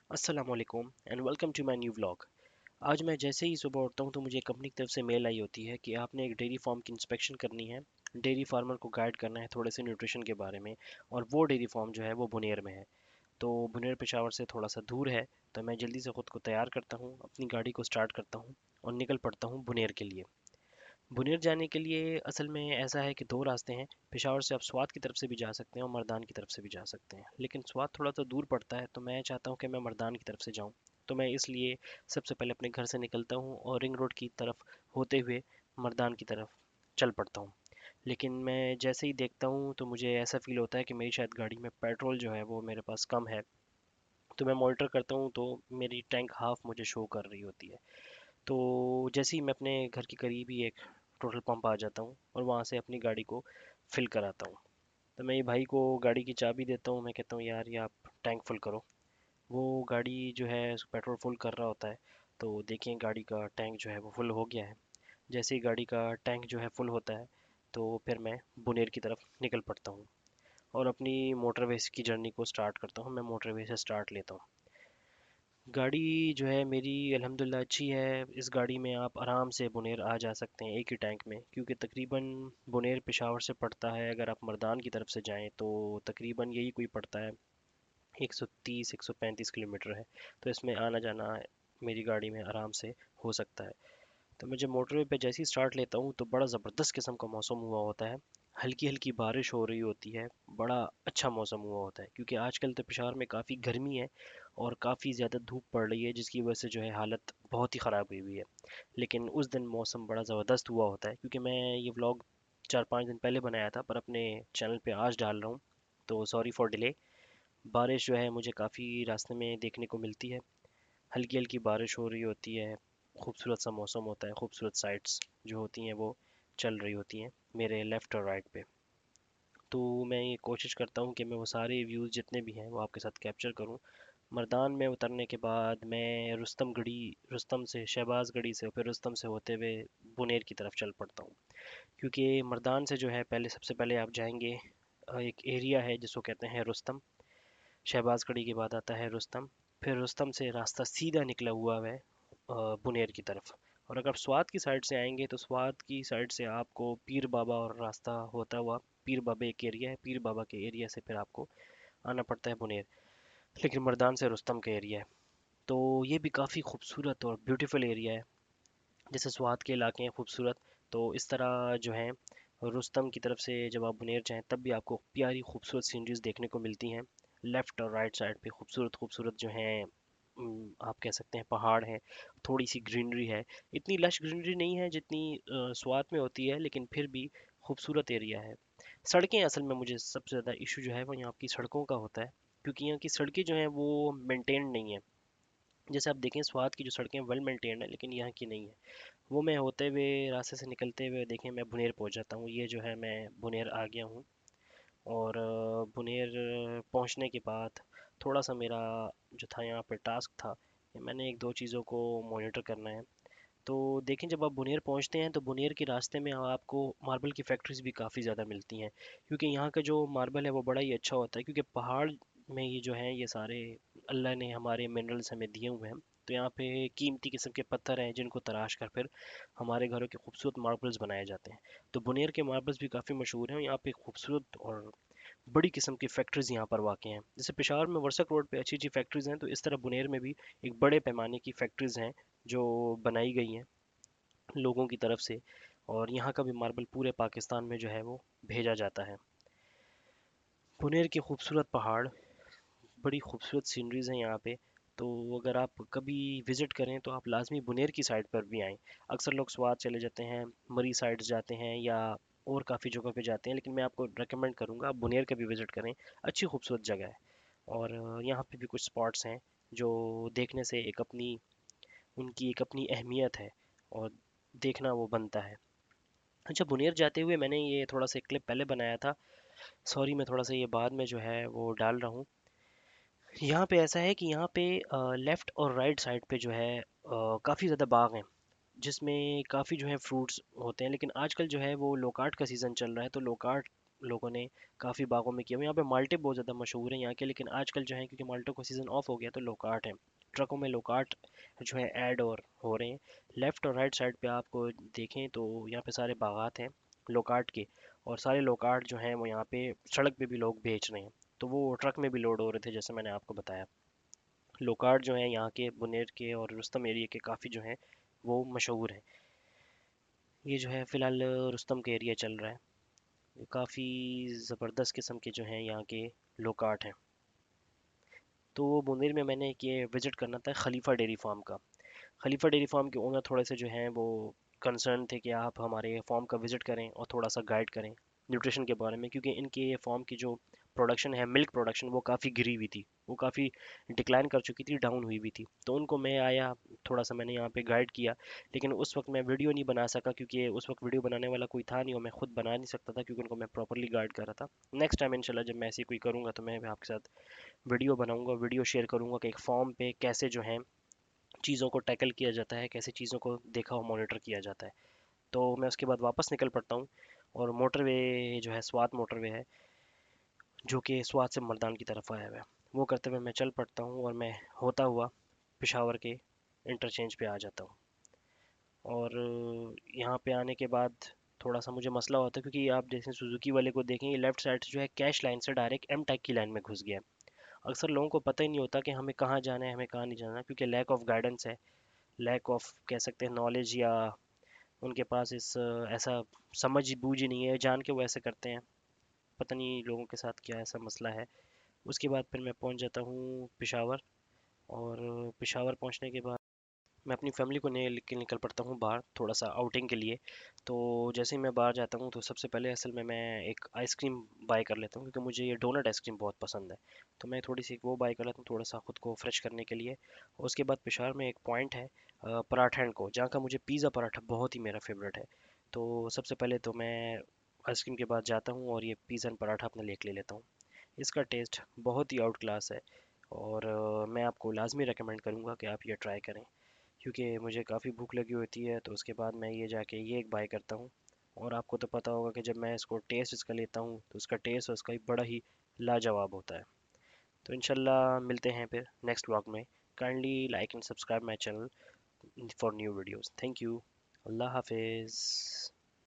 अस्सलाम वालेकुम and welcome to my new vlog. आज मैं जैसे ही सुबह उठता हूँ तो मुझे कंपनी की तरफ से मेल आई होती है कि आपने एक डेयरी फार्म की इंस्पेक्शन करनी है। डेयरी फार्मर को गाइड करना है थोड़े से न्यूट्रिशन के बारे में। और वो डेयरी फार्म जो है वो बुनेर में है। तो बुनेर पेशावर से थोड़ा सा दूर है। तो मैं जल्दी से ख़ुद को तैयार करता हूँ, अपनी गाड़ी को स्टार्ट करता हूँ और निकल पड़ता हूँ बुनेर के लिए। बुनेर जाने के लिए असल में ऐसा है कि दो रास्ते हैं। पेशावर से आप स्वात की तरफ से भी जा सकते हैं और मर्दान की तरफ से भी जा सकते हैं, लेकिन स्वात थोड़ा सा दूर पड़ता है तो मैं चाहता हूँ कि मैं मर्दान की तरफ से जाऊँ। तो मैं इसलिए सबसे पहले अपने घर से निकलता हूँ और रिंग रोड की तरफ होते हुए मर्दान की तरफ चल पड़ता हूँ। लेकिन मैं जैसे ही देखता हूँ तो मुझे ऐसा फील होता है कि मेरी शायद गाड़ी में पेट्रोल जो है वो मेरे पास कम है। तो मैं मॉनिटर करता हूँ तो मेरी टैंक हाफ मुझे शो कर रही होती है। तो जैसे ही मैं अपने घर के करीब ही एक पेट्रोल पंप आ जाता हूँ और वहाँ से अपनी गाड़ी को फिल कराता हूँ। तो मैं ये भाई को गाड़ी की चाबी देता हूँ, मैं कहता हूँ यार ये आप टैंक फुल करो। वो गाड़ी जो है पेट्रोल फुल कर रहा होता है। तो देखिए गाड़ी का टैंक जो है वो फुल हो गया है। जैसे ही गाड़ी का टैंक जो है फुल होता है तो फिर मैं बुनेर की तरफ निकल पड़ता हूँ और अपनी मोटरवे की जर्नी को स्टार्ट करता हूँ। मैं मोटरवे से स्टार्ट लेता हूँ। गाड़ी जो है मेरी अल्हम्दुलिल्लाह अच्छी है। इस गाड़ी में आप आराम से बुनेर आ जा सकते हैं एक ही टैंक में, क्योंकि तकरीबन बुनेर पेशावर से पड़ता है, अगर आप मर्दान की तरफ से जाएं तो तकरीबन यही कोई पड़ता है 130 135 किलोमीटर है। तो इसमें आना जाना मेरी गाड़ी में आराम से हो सकता है। तो मैं जब मोटरवे पे जैसे ही स्टार्ट लेता हूँ तो बड़ा ज़बरदस्त किस्म का मौसम हुआ होता है। हल्की हल्की बारिश हो रही होती है। बड़ा अच्छा मौसम हुआ होता है, क्योंकि आजकल तो पेशावर में काफ़ी गर्मी है और काफ़ी ज़्यादा धूप पड़ रही है, जिसकी वजह से जो है हालत बहुत ही ख़राब हुई हुई है। लेकिन उस दिन मौसम बड़ा ज़बरदस्त हुआ होता है, क्योंकि मैं ये व्लॉग 4-5 दिन पहले बनाया था पर अपने चैनल पे आज डाल रहा हूँ। तो सॉरी फॉर डिले। बारिश जो है मुझे काफ़ी रास्ते में देखने को मिलती है। हल्की हल्की बारिश हो रही होती है। खूबसूरत सा मौसम होता है, खूबसूरत साइट्स जो होती हैं वो चल रही होती हैं मेरे लेफ़्ट और राइट पे। तो मैं ये कोशिश करता हूँ कि मैं वो सारे व्यूज़ जितने भी हैं वो आपके साथ कैप्चर करूँ। मर्दान में उतरने के बाद मैं रुस्तम से शहबाज गढ़ी से फिर रुस्तम से होते हुए बुनेर की तरफ चल पड़ता हूँ। क्योंकि मर्दान से जो है पहले सबसे पहले आप जाएंगे, एक एरिया है जिसको कहते हैं रुस्तम। शहबाज गढ़ी के बाद आता है रुस्तम। फिर रुस्तम से रास्ता सीधा निकला हुआ है बुनेर की तरफ। और अगर आप स्वात की साइड से आएंगे तो स्वात की साइड से आपको पीर बाबा और रास्ता होता हुआ, पीर बाबा एक एरिया है, पीर बाबा के एरिया से फिर आपको आना पड़ता है बुनेर। लेकिन मर्दान से रुस्तम का एरिया है। तो ये भी काफ़ी खूबसूरत और ब्यूटीफुल एरिया है। जैसे स्वात के इलाके हैं खूबसूरत, तो इस तरह जो है रुस्तम की तरफ से जब आप बुनेर जाएं तब भी आपको प्यारी खूबसूरत सीनरीज देखने को मिलती हैं। लेफ़्ट और राइट साइड पे खूबसूरत खूबसूरत जो हैं, आप कह सकते हैं पहाड़ हैं। थोड़ी सी ग्रीनरी है। इतनी लश ग्रीनरी नहीं है जितनी स्वात में होती है, लेकिन फिर भी खूबसूरत एरिया है। सड़कें असल में मुझे सबसे ज़्यादा इशू जो है वो यहाँ की सड़कों का होता है, क्योंकि यहाँ की सड़कें जो हैं वो मेंटेन नहीं है। जैसे आप देखें स्वात की जो सड़कें वेल मेंटेन्ड है, लेकिन यहाँ की नहीं है। वो मैं होते हुए रास्ते से निकलते हुए देखें मैं बुनेर पहुँच जाता हूँ। ये जो है मैं बुनेर आ गया हूँ। और बुनेर पहुँचने के बाद थोड़ा सा मेरा जो था यहाँ पर टास्क था कि मैंने एक दो चीज़ों को मॉनिटर करना है। तो देखें जब आप बुनेर पहुँचते हैं तो बुनेर के रास्ते में आपको मार्बल की फैक्ट्रीज भी काफ़ी ज़्यादा मिलती हैं, क्योंकि यहाँ का जो मार्बल है वो बड़ा ही अच्छा होता है। क्योंकि पहाड़ में ये जो है ये सारे अल्लाह ने हमारे मिनरल्स हमें दिए हुए हैं। तो यहाँ पे कीमती किस्म के पत्थर हैं जिनको तराश कर फिर हमारे घरों के खूबसूरत मार्बल्स बनाए जाते हैं। तो बुनेर के मार्बल्स भी काफ़ी मशहूर हैं। यहाँ पे खूबसूरत और बड़ी किस्म की फैक्ट्रीज यहाँ पर वाक़ हैं। जैसे पेशावर में वर्सक रोड पे अच्छी अच्छी फैक्ट्रीज हैं, तो इस तरह बुनेर में भी एक बड़े पैमाने की फैक्ट्रीज हैं जो बनाई गई हैं लोगों की तरफ से। और यहाँ का भी मार्बल पूरे पाकिस्तान में जो है वो भेजा जाता है। बुनेर के खूबसूरत पहाड़, बड़ी खूबसूरत सीनरीज हैं यहाँ पे। तो अगर आप कभी विज़िट करें तो आप लाजमी बुनेर की साइड पर भी आएँ। अक्सर लोग स्वात चले जाते हैं, मरी साइड्स जाते हैं या और काफ़ी जगहों पे जाते हैं, लेकिन मैं आपको रेकमेंड करूँगा आप बुनेर का भी विज़िट करें। अच्छी खूबसूरत जगह है। और यहाँ पे भी कुछ स्पॉट्स हैं जो देखने से एक अपनी उनकी एक अपनी अहमियत है और देखना वो बनता है। अच्छा, बुनेर जाते हुए मैंने ये थोड़ा सा क्लिप पहले बनाया था। सॉरी, मैं थोड़ा सा ये बाद में जो है वो डाल रहा हूँ। यहाँ पे ऐसा है कि यहाँ पे लेफ़्ट और राइट साइड पे जो है काफ़ी ज़्यादा बाग हैं, जिसमें काफ़ी जो है फ्रूट्स होते हैं। लेकिन आजकल जो है वो लोकार्ट का सीज़न चल रहा है, तो लोकार्ट लोगों ने काफ़ी बागों में किया हुआ। यहाँ पे माल्टे बहुत ज़्यादा मशहूर हैं यहाँ के, लेकिन आजकल जो है क्योंकि माल्टों का सीज़न ऑफ हो गया तो लोकार्ट है। ट्रकों में लोकार्ट जो है ऐड और हो रहे हैं। लेफ़्ट और राइट साइड पे आपको देखें तो यहाँ पे सारे बागात हैं लोकार्ट के, और सारे लोकार्ट जो हैं वो यहाँ पे सड़क पे भी लोग बेच रहे हैं। तो वो ट्रक में भी लोड हो रहे थे जैसे मैंने आपको बताया। लोकार्ट जो है यहाँ के बुनेर के और रुस्तम एरिया के काफ़ी जो हैं वो मशहूर हैं। ये जो है फ़िलहाल रुस्तम के एरिया चल रहा है। काफ़ी ज़बरदस्त किस्म के जो हैं यहाँ के लोकार्ट हैं। तो वो मुंदिर में मैंने एक ये विज़िट करना था खलीफा डेयरी फार्म का। खलीफा डेयरी फार्म के ओनर थोड़े से जो हैं वो कंसर्न थे कि आप हमारे फार्म का विज़िट करें और थोड़ा सा गाइड करें न्यूट्रिशन के बारे में, क्योंकि इनके फार्म की जो प्रोडक्शन है मिल्क प्रोडक्शन वो काफ़ी गिरी हुई थी, वो काफ़ी डिक्लाइन कर चुकी थी, डाउन हुई भी थी। तो उनको मैं आया, थोड़ा सा मैंने यहाँ पे गाइड किया, लेकिन उस वक्त मैं वीडियो नहीं बना सका क्योंकि उस वक्त वीडियो बनाने वाला कोई था नहीं और मैं खुद बना नहीं सकता था क्योंकि उनको मैं प्रॉपरली गाइड कर रहा था। नेक्स्ट टाइम इंशाल्लाह जब मैं ऐसी कोई करूँगा तो मैं भी आपके साथ वीडियो बनाऊंगा, वीडियो शेयर करूंगा कि एक फॉर्म पे कैसे जो है चीज़ों को टैकल किया जाता है, कैसे चीज़ों को देखा और मॉनिटर किया जाता है। तो मैं उसके बाद वापस निकल पड़ता हूँ और मोटरवे जो है स्वात मोटरवे है जो कि स्वात से मर्दान की तरफ आया हुआ है, वो करते हुए मैं चल पड़ता हूँ और मैं होता हुआ पेशावर के इंटरचेंज पे आ जाता हूँ। और यहाँ पे आने के बाद थोड़ा सा मुझे मसला होता है क्योंकि आप जैसे सुजुकी वाले को देखेंगे लेफ्ट साइड से जो है कैश लाइन से डायरेक्ट एम टैग की लाइन में घुस गया है। अक्सर लोगों को पता ही नहीं होता कि हमें कहाँ जाना है, हमें कहाँ नहीं जाना, क्योंकि लैक ऑफ गाइडेंस है, लैक ऑफ कह सकते हैं नॉलेज, या उनके पास ऐसा समझ बूझ ही नहीं है, जान के वो ऐसे करते हैं। पता नहीं लोगों के साथ क्या ऐसा मसला है। उसके बाद फिर मैं पहुंच जाता हूँ पेशावर, और पेशावर पहुंचने के बाद मैं अपनी फैमिली को लेके निकल पड़ता हूँ बाहर थोड़ा सा आउटिंग के लिए। तो जैसे ही मैं बाहर जाता हूँ तो सबसे पहले असल में मैं एक आइसक्रीम बाय कर लेता हूँ क्योंकि मुझे ये डोनट आइसक्रीम बहुत पसंद है। तो मैं थोड़ी सी वो बाय कर लेता हूँ थोड़ा सा ख़ुद को फ्रेश करने के लिए। उसके बाद पेशावर में एक पॉइंट है पराठा एंड को, जहाँ का मुझे पिज़्ज़ा पराठा बहुत ही मेरा फेवरेट है। तो सबसे पहले तो मैं आइसक्रीम के बाद जाता हूँ और ये पिज़्ज़ा एंड पराठा अपने लेके ले लेता हूँ। इसका टेस्ट बहुत ही आउट क्लास है, और मैं आपको लाजमी रेकमेंड करूँगा कि आप ये ट्राई करें, क्योंकि मुझे काफ़ी भूख लगी होती है। तो उसके बाद मैं ये जाके ये एक बाय करता हूँ। और आपको तो पता होगा कि जब मैं इसको टेस्ट इसका लेता हूँ तो उसका टेस्ट और उसका ही बड़ा ही लाजवाब होता है। तो इंशाल्लाह मिलते हैं फिर नेक्स्ट व्लॉग में। Kindly like and subscribe my channel for new videos. Thank you. अल्लाह हाफिज़।